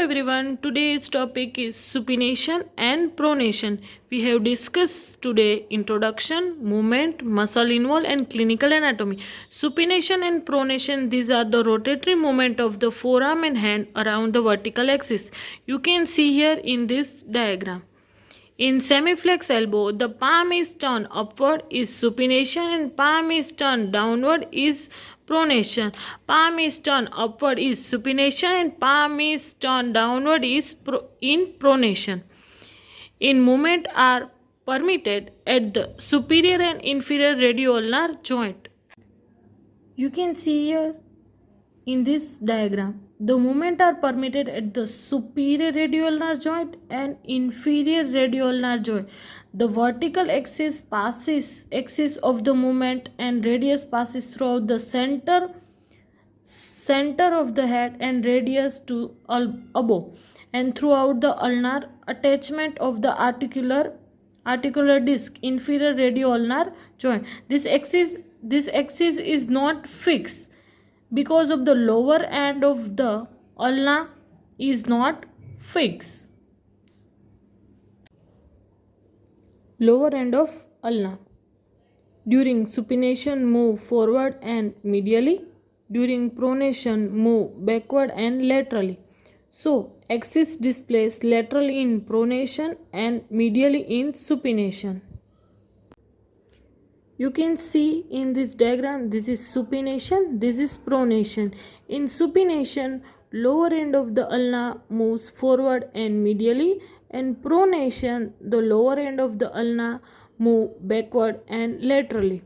everyone, today's topic is supination and pronation. We have discussed today introduction, movement, muscle involved and clinical anatomy. Supination and pronation, these are the rotatory movement of the forearm and hand around the vertical axis. You can see here in this diagram. In semiflex elbow, the palm is turned upward is supination and palm is turned downward is pronation. Palm is turned upward is supination and palm is turned downward is pronation. In movement are permitted at the superior and inferior radioulnar joint. You can see here in this diagram, the movement are permitted at the superior radioulnar joint and inferior radioulnar joint. The vertical axis of the movement and radius passes throughout the center of the head and radius to above and throughout the ulnar attachment of the articular disc inferior radioulnar joint. This axis is not fixed because of the lower end of the ulna is not fixed. Lower end of ulna. During supination, move forward and medially. During pronation, move backward and laterally. So, axis displays laterally in pronation and medially in supination. You can see in this diagram, this is supination, this is pronation. In supination, lower end of the ulna moves forward and medially, and pronation, the lower end of the ulna move backward and laterally.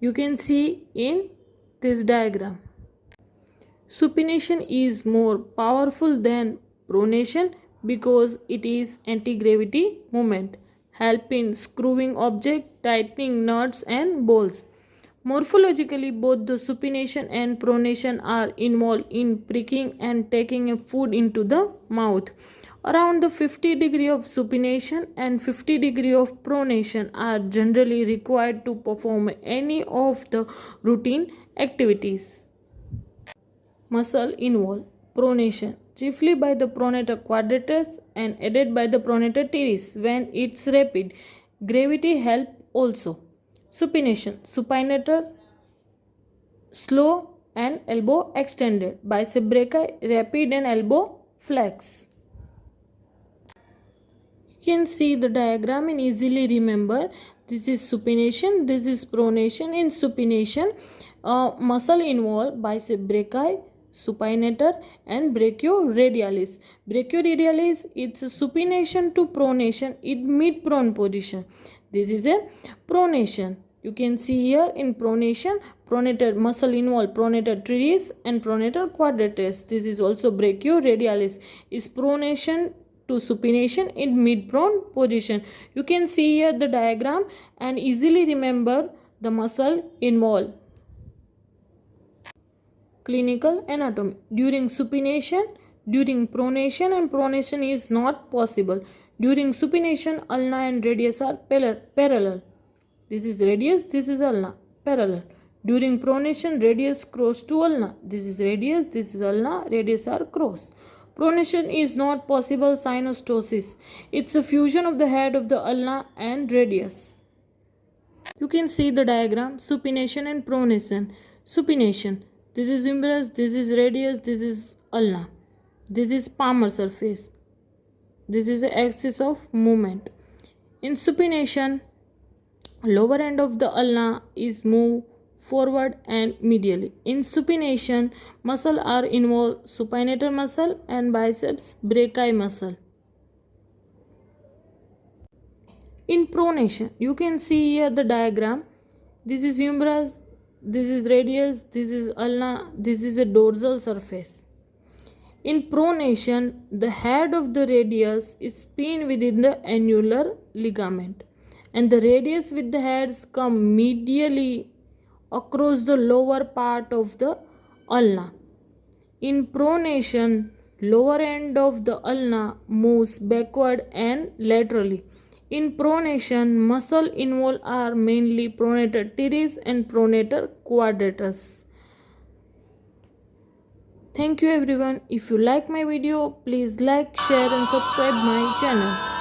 You can see in this diagram. Supination is more powerful than pronation because it is anti-gravity movement. Help in screwing object, tightening nuts and bolts. Morphologically, both the supination and pronation are involved in pricking and taking a food into the mouth. Around the 50 degree of supination and 50 degree of pronation are generally required to perform any of the routine activities. Muscle involved pronation chiefly by the pronator quadratus and aided by the pronator teres when it's rapid. Gravity help also. Supination supinator slow and elbow extended. Bicep brachii rapid and elbow flex. You can see the diagram and easily remember. This is supination, this is pronation. In supination, muscle involved bicep brachii, supinator and brachioradialis. Brachioradialis it's a supination to pronation in mid-prone position. This is a pronation. You can see here in pronation, pronator muscle involved pronator teres and pronator quadratus. This is also brachioradialis. Is pronation to supination in mid-prone position. You can see here the diagram and easily remember the muscle involved. Clinical anatomy. During supination, during pronation and pronation is not possible. During supination, ulna and radius are parallel. This is radius, this is ulna, parallel. During pronation, radius cross to ulna. This is radius, this is ulna, radius are cross. Pronation is not possible synostosis. It's a fusion of the head of the ulna and radius. You can see the diagram, supination and pronation. Supination. This is humerus, this is radius, this is ulna. This is palmar surface. This is the axis of movement. In supination, lower end of the ulna is moved forward and medially. In supination, muscle are involved supinator muscle and biceps brachii muscle. In pronation, you can see here the diagram. This is humerus, this is radius, this is ulna, this is a dorsal surface. In pronation, the head of the radius is pinned within the annular ligament and the radius with the heads come medially across the lower part of the ulna. In pronation, lower end of the ulna moves backward and laterally. In pronation, muscle involved are mainly pronator teres and pronator quadratus. Thank Thank you everyone. If you like my video, please like, share and subscribe my channel.